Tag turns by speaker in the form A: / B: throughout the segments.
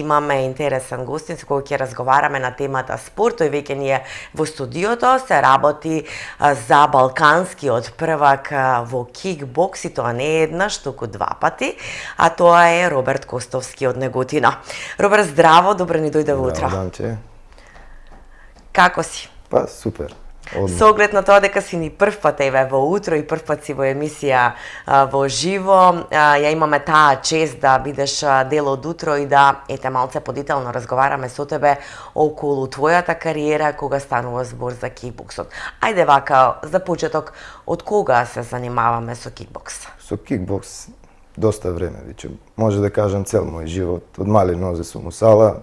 A: имаме интересен гостин со кој ќе разговараме на темата спорт. Тој веќе ни е во студиото, се работи за балканскиот првак во кикбокс, и тоа не е еднаш, туку два пати, а тоа е Роберт Костовски од Неготина. Роберт, здраво, добро ни дојде во утро.
B: Здраво, Данче.
A: Како си?
B: Па, супер.
A: Со оглед на тоа дека си ни прв пат еве во утро и прв пат си во емисија во живо, ја имаме таа чест да бидеш дел од утро и да малце подетелно разговараме со тебе околу твојата кариера кога станува збор за кикбоксот. Ајде вака, за почеток, од кога се занимаваме со кикбокс?
B: Со кикбокс доста време веќе. Може да кажам цел мој живот. Од мали нозе сум у сала,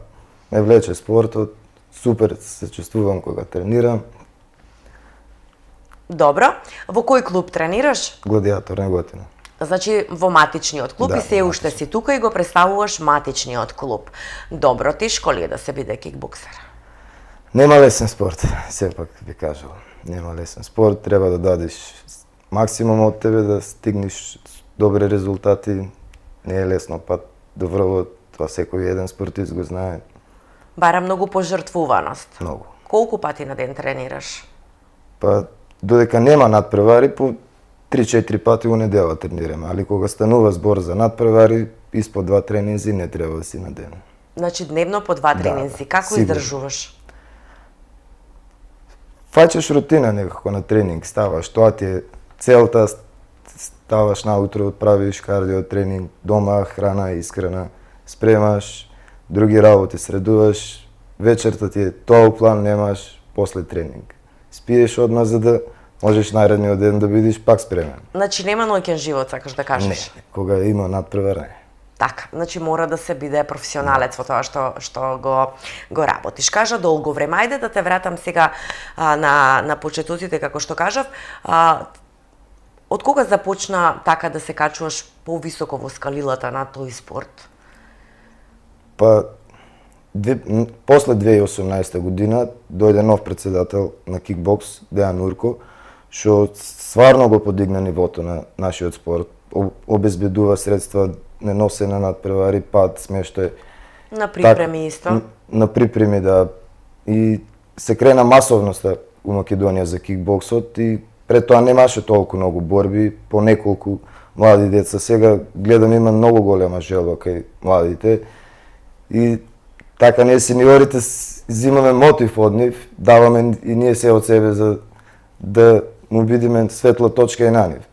B: ме влече спортот, супер се чувствувам кога тренирам.
A: Добро. Во кој клуб тренираш?
B: Гладиатор Неготина.
A: Значи во матичниот клуб,
B: Да,
A: и се уште си тука и го представуваш матичниот клуб. Добро, тешко ли е да се биде кикбоксер?
B: Нема лесен спорт, сепак би кажал. Нема лесен спорт, треба да дадеш максимум од тебе да стигнеш добри резултати. Не е лесно пат до врвот, тоа секој еден спортист го знае.
A: Бара многу пожртвуваност.
B: Многу.
A: Колку пати на ден тренираш?
B: Па, додека нема надпревари, по 3-4 пати у недела тренираме, али кога станува збор за надпревари, испод 2 тренинзи не треба да си на ден.
A: Значи дневно по 2 тренинзи.
B: Да,
A: Како
B: сигурно.
A: издржуваш?
B: Фаќаш рутина некако на тренинг, ставаш, тоа ти е целта, ставаш наутро, правиш кардио тренинг, дома, храна, искрена, спремаш, други работи средуваш, вечерта ти е тоа план немаш после тренинг. Спиеш одма за да можеш наредниот ден да бидеш пак спремен.
A: Значи нема ноќен живот, сакаш да кажеш?
B: Не, кога има надпревар не.
A: Така, значи мора да се биде професионалец во тоа што го работиш. Кажа долго време. Ајде да те вратам сега на почетоците, како што кажав. Од кога започна така да се качуваш повисоко во скалилата на тој спорт?
B: Па, после 2018 година дојде нов председател на кикбокс, Дејан Урко, што стварно го подигна нивото на нашиот спорт. Обезбедува средства, не носе на надпревари, пат, смештај.
A: На припреми исто?
B: На припреми, да. И се крена масовноста у Македонија за кикбоксот и пред тоа немаше толку многу борби, по неколку млади деца. Сега гледам има многу голема желба кај младите и така ние сениорите зимаме мотив од нив, даваме и ние се од себе за да му бидиме светла точка и на нив.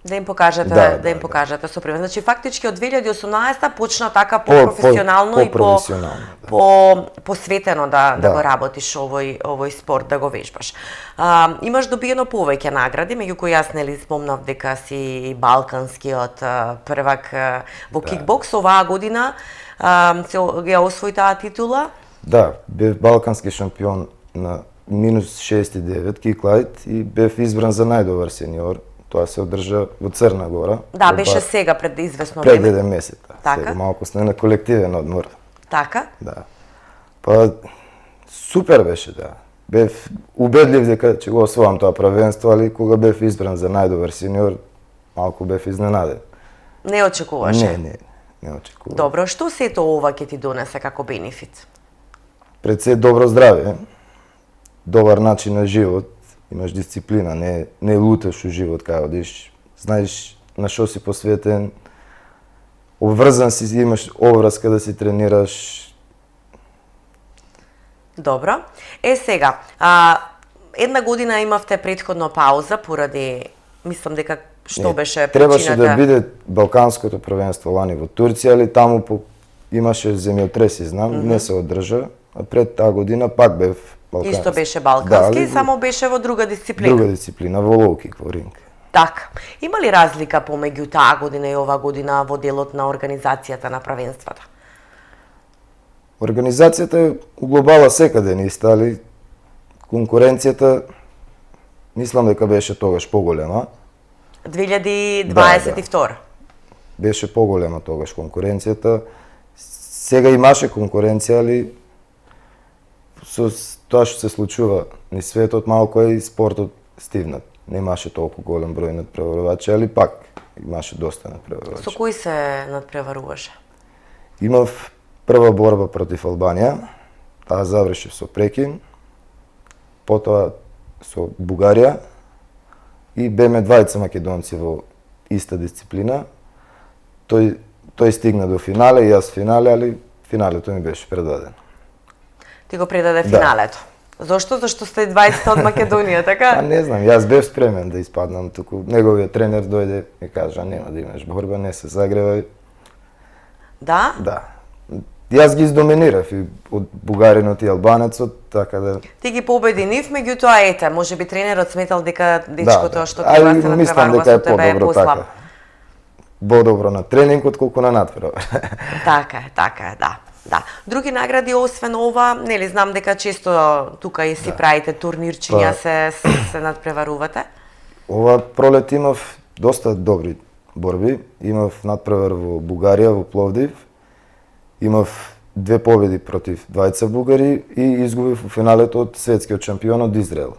A: Да им покажете, да им покажете со пример. Значи фактички од 2018 почна така по-професионално и посветено да го работиш овој спорт, да го вежбаш. Имаш добиено повеќе награди, меѓу кои јас нели спомнав дека си балканскиот првак во кикбокс. Оваа година ја освои таа титула?
B: Да, бев балкански шампион на минус 69 киклайт и бев избран за најдобар сениор. Тоа се одржа во Црна Гора.
A: Да, беше сега пред известно време.
B: Пред 1 месец.
A: Така?
B: Сега малку сме на колективен одмор.
A: Така?
B: Да. Па супер беше, да. Бев убедлив дека ќе го освоам тоа првенство, али кога бев избран за најдобар сениор, малку бев изненаден.
A: Не очекуваше?
B: Не очекувам.
A: Добро, што сето ова ќе ти донесе како бенефит?
B: Пред се добро здравје, добар начин на живот, имаш дисциплина, не луташ у живот кај одиш, знаеш на што си посветен, обврзан си, имаш обврска да си тренираш.
A: Добро. Сега, една година имавте претходно пауза поради, мислам дека што беше причината?
B: Требаше да биде балканското првенство лани во Турција, али таму имаше земјотреси, знам, не се одржа, а пред таа година пак бев балкански.
A: Исто беше балкански, само беше во друга дисциплина.
B: Друга дисциплина, во лоу-кик, во ринг.
A: Така. Има ли разлика помеѓу таа година и оваа година во делот на организацијата на првенствата?
B: Организацијата е у глобала секаде иста, али конкуренцијата мислам дека беше тогаш поголема.
A: 2022.
B: Беше поголема тогаш конкуренцијата. Сега имаше конкуренција, али со тоа што се случува ни светот, малку и спортот стивнат. Немаше толку голем број надпреварувачи, али пак имаше доста надпреварувачи.
A: Со кои се надпреваруваше?
B: Имав прва борба против Албанија, таа заврши со прекин, потоа со Бугарија и беме двајца македонци во иста дисциплина. Тој стигна до финале и јас финале, али финалето ми беше предадено.
A: Ти го предаде финалето. Зошто? Зашто сте 20 од Македонија, така?
B: Не знам, јас бев спремен да испаднам, туку неговиот тренер дојде и кажа нема да имаш борба, не се загревај.
A: Да?
B: Да. Јас ги издоминирав и од бугаринот и албанецот, така да...
A: Ти ги победи нив, меѓутоа ете, можеби тренерот сметал дека дечкото што
B: треба
A: да се
B: мислам дека
A: со тебе е послаб.
B: така. Подобро на тренинг отколку на натпревар.
A: Така е, да. Да. Други награди освен ова, нели знам дека често тука и си правите турнирчиња, се надпреварувате.
B: Ова пролет имав доста добри борби. Имав надпревар во Бугарија, во Пловдив. Имав 2 победи против двајца бугари и изгубив во финалето од светскиот шампион од Израел.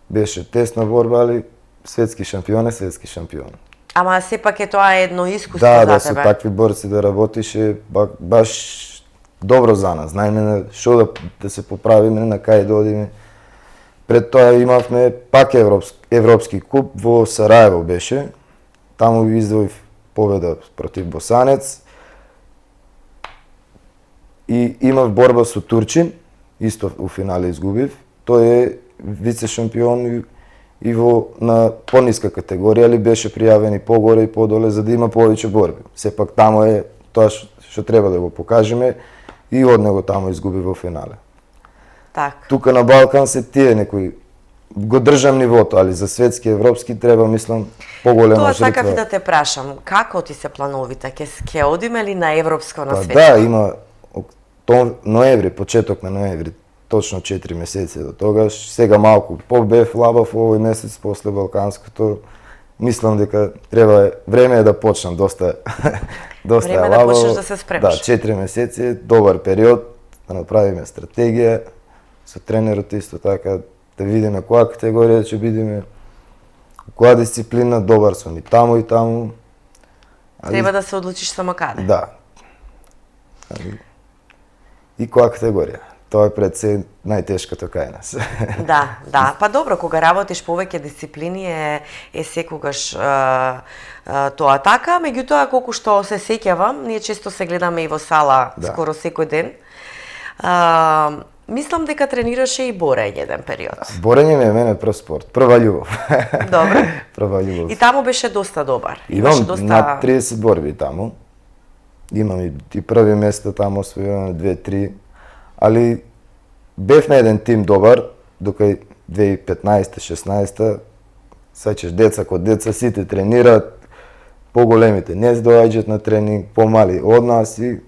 B: Беше тесна борба, али светски шампион е светски шампион.
A: Ама сепак е тоа едно искуство
B: да,
A: за
B: тебе. Да,
A: тебе.
B: со такви борци да работиш е баш добро за нас. Знаеме што да се поправиме, на кај да одиме. Пред тоа имавме пак европски куп во Сараево беше. Таму издвоив победа против Босанец. И имав борба со Турчин, исто у финале изгубив. Тој е вице шампион и на пониска категорија, али беше пријавен и погоре и подоле за да има повеќе борби. Сепак таму е тоа што треба да го покажеме и од него таму изгуби во финале.
A: Так.
B: Тука на Балкан се тие некои го држам нивото, али за светски европски треба мислам поголема жртва.
A: Тоа сакав да те прашам, како ти се плановите? Ќе одиме ли на европско, на светско?
B: Да, има ноември, почеток на ноември, точно 4 месеци до тогаш. Сега малку побев лабав овој месец после балканското. Мислам дека време е да почнам доста
A: време
B: е
A: да
B: лабаво.
A: почнеш да се спремаш.
B: Да, 4 месеци е добар период да направиме стратегија со тренерот исто така, да видиме која категорија ќе бидеме, која дисциплина, добар сум и таму и таму.
A: Треба да се одлучиш само каде.
B: Да. И која категорија. Тоа е пред се најтешкото кај нас.
A: Да. Па добро, кога работиш повеќе дисциплини е секогаш тоа така, меѓутоа колку што се сеќавам, ние често се гледаме и во сала скоро секој ден. Мислам дека тренираше и борење еден период.
B: Борење ми е мене прв спорт, прва љубов.
A: Добро.
B: Прва љубов.
A: И таму беше доста добар.
B: Имам над 30 борби таму. Имам и први места таму, освојуваме 2-3. Али бев на еден тим добар, дока 2015-16, сеќаш деца код деца, сите тренираат, поголемите не доаѓаат на тренинг, помали од нас и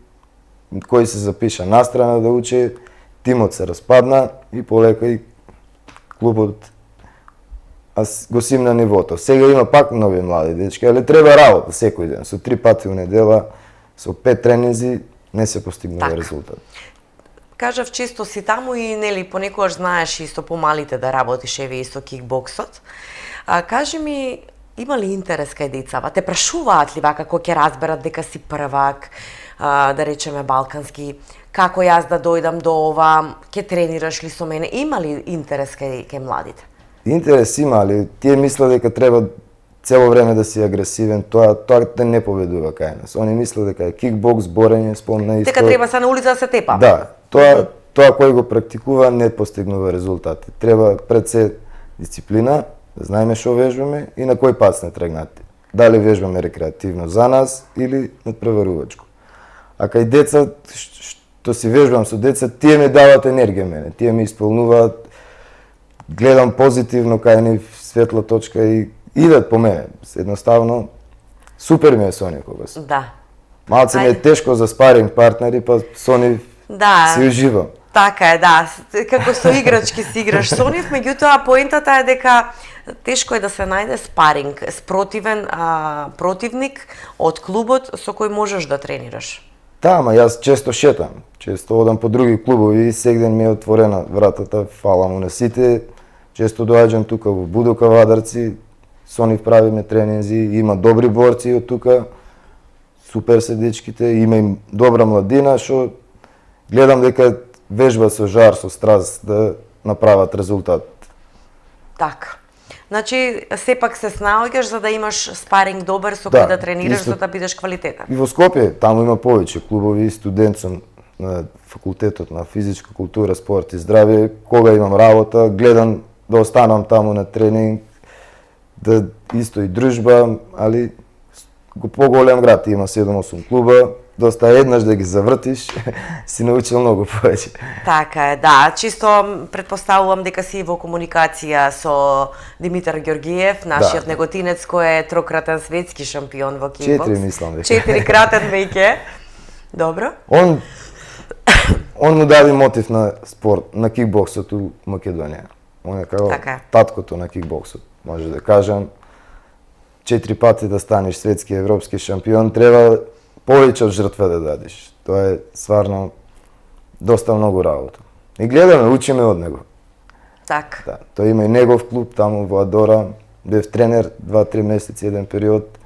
B: кој се запиша настрана да учи, тимот се распадна и полека и клубот го симна нивото. Сега има пак нови млади дечки, али треба работа секој ден, со 3 пати во неделя, со 5 тренинзи не се постигнува резултат.
A: Кажав, често си таму и нели понекогаш знаеш и со помалите да работиш, еве и со кикбоксот. Кажи ми, има ли интерес кај децава? Те прашуваат ли вака кога ќе разберат дека си првак, да речеме балкански, како јас да дојдам до ова, ќе тренираш ли со мене? Има ли интерес кај младите?
B: Интерес има, али тие мислат дека треба цело време да си агресивен, тоа те не победува кај нас. Они мислат дека е кикбокс, борење, спомна исто.
A: Дека треба се на улица да се тепа.
B: Да, тоа кој го практикува не постигнува резултати. Треба пред се дисциплина, да знаеме што вежбаме и на кој пат сме тргнати. Дали вежбаме рекреативно за нас или надпреварувачко. А кај деца, што си вежбам со деца, тие ми дават енергија мене, тие ми исполнуваат, гледам позитивно кај нив, светла точка и идат по мене. Едноставно, супер ми е со нив кога се.
A: Да.
B: Малце ми е тешко за спаринг партнери, па со нив си уживам.
A: Така е, да. Како со играчки си играш со нив, меѓутоа поентата е дека тешко е да се најде спаринг, спротивен противник од клубот со кој можеш да тренираш.
B: Да, ама јас често шетам, често одам по други клубови и сегден ми е отворена вратата, фала му на сите. Често доаѓам тука во Будока Вадарци, со нив правиме тренинзи, има добри борци од тука. супер се дечките, има им добра младина, што гледам дека вежбат со жар, со страст да направат резултат.
A: Така. Значи, сепак се снаоѓаш за да имаш спаринг добар со кој да тренираш,
B: исто,
A: за да бидеш квалитетен.
B: И во Скопје, таму има повеќе клубови, студент сум на факултетот на физичка култура, спорт и здравје, кога имам работа, гледам да останам таму на тренинг, да исто и дружба, али го поголем град има 7-8 клуба, доста еднаш да ги завртиш, си научил многу повеќе.
A: Така е, да. Чисто предпоставувам дека си во комуникација со Димитар Ѓоргиев, нашиот неготинец кој е трократен светски шампион во кикбокс.
B: 4 мислам веќе.
A: 4-кратен веќе. Добро.
B: Он му даде мотив на спорт, на кикбоксот у Македонија. Он е како таткото на кикбоксот, може да кажам. 4 пати да станеш светски европски шампион, треба повеќе од жртва да дадеш. Тоа е стварно доста многу работа. И гледаме, учиме од него.
A: Така.
B: Да, тој има и негов клуб таму во Адора, бев тренер 2-3 месеци еден период.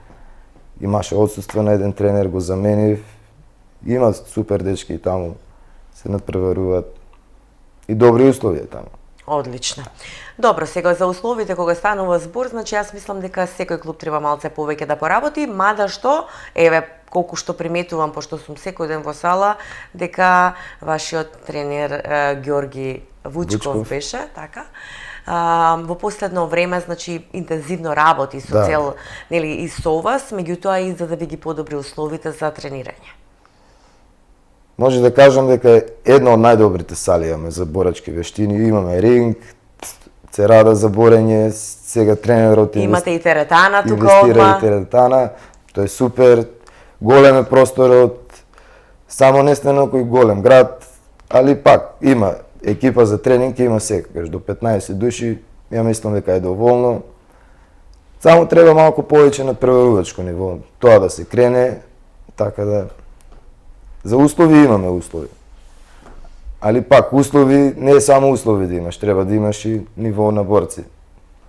B: Имаше отсуство на еден тренер, го заменив. Има супер дечки и таму се надпреваруваат. И добри услови таму.
A: Одлично. Добро, сега за условите кога станува збор, значи јас мислам дека секој клуб треба малце повеќе да поработи, мада што, еве, колку што приметувам, пошто сум секој ден во сала, дека вашиот тренер Ѓорги Вучков беше, така, во последно време, значи, интензивно работи со цел, нели, и со вас, меѓутоа и за да ви ги подобри условите за тренирање.
B: Може да кажам дека една од најдобрите сали имаме за борачки вештини, имаме ринг, церада за борење, сега тренерот
A: имате и теретана тука
B: инвестира
A: одма.
B: и теретана, тоа е супер, голем е просторот, само не сте на кој голем град, али пак има екипа за тренинг, има секогаш до 15 души, ја мислам дека е доволно. Само треба малку повеќе на преварувачко ниво, тоа да се крене, така да за услови имаме услови. Али пак услови не е само услови да имаш, треба да имаш и ниво на борци.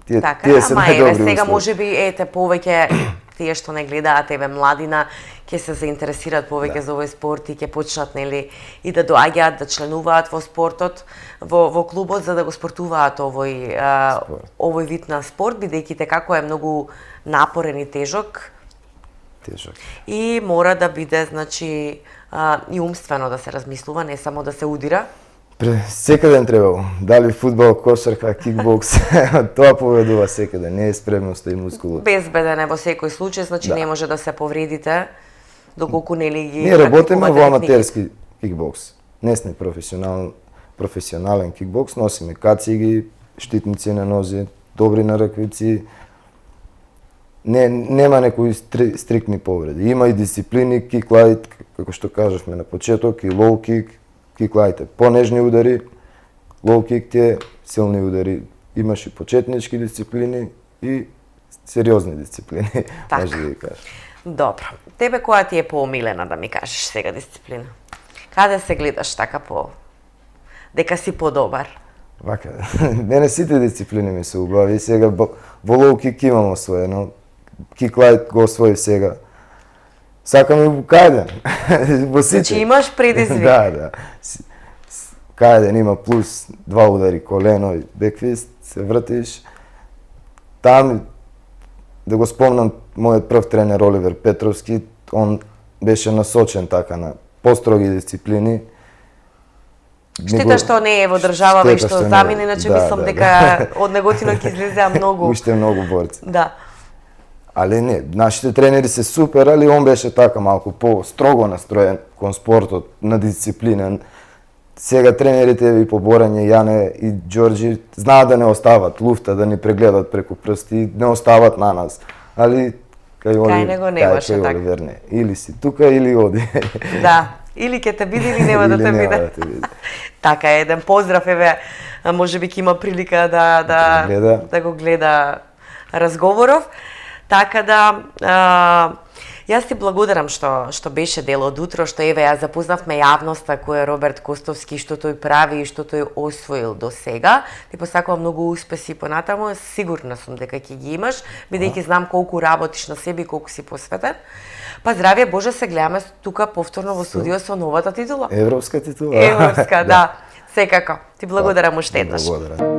B: Тие се најдобри услови.
A: Сега можеби ете повеќе тие што не гледаат еве младина ќе се заинтересираат повеќе за овој спорт и ќе почнат нели и да доаѓаат да членуваат во спортот, во клубот за да го спортуваат овој вид на спорт, бидејќи како е многу напорен и тежок. И мора да биде, значи, и умствено да се размислува, не само да се удира.
B: Секаде требало. Дали фудбал, кошарка, кикбокс, тоа поведува секаде, не е спремноста и мускулот.
A: Безбеден е во секој случај, значи не може да се повредите, доколку нели ги
B: ние работиме во аматерски кикбокс. Не сме професионален кикбокс, носиме кациги, штитници на нозе, добри нараквици. Нема некои стриктни повреди. Има и дисциплини, кик-лайт, како што кажавме на почеток, и лоу-кик. Кик-лайт е понежни удари, лоу-кик е силни удари. Имаш и почетнички дисциплини и сериозни дисциплини, може да ги кажеш.
A: Добро. Тебе која ти е поомилена, да ми кажеш сега дисциплина? Каде се гледаш така дека си подобар?
B: Вака, мене сите дисциплини ми се убави. Сега во лоу-кик имам освоено. Кик-лайт го освоив сега. Сакам и во кајден. Во сите.
A: Значи имаш предизвик.
B: Да. Кајден има плюс 2 удари колено и бекфист, се вртиш. Там, да го спомнам, мојот прв тренер Оливер Петровски, он беше насочен така на построги дисциплини.
A: Штета што не е во државава и што замина, иначе мислам дека од неготино ќе излезеа многу.
B: Уште многу борци.
A: Да.
B: Али не, нашите тренери се супер, али он беше така малку по-строго настроен кон спортот, на дисциплинен. Сега тренерите и по борење, Јане и Ѓорџи, знаат да не остават луфта, да ни прегледат преку прсти, не остават на нас. Али
A: кај него немаше така.
B: Оливер не. Или си тука, или оди.
A: Да, или ќе те биде, или нема да те биде. Така е, еден поздрав, еве, можеби ќе има прилика да го гледа разговоров. Така да, Јас ти благодарам што беше дел од утро, што еве ја запознавме јавноста кој е Роберт Костовски, што тој прави и што тој освоил до сега. Ти посакувам многу успеси понатаму, сигурна сум дека ќе ги имаш, бидејќи знам колку работиш на себе и колку си посветен. Па здравје Боже, се гледаме тука повторно во студио со новата титула.
B: Европска титула.
A: Европска, да. Секако. Ти благодарам уште еднаш.
B: Благодарам.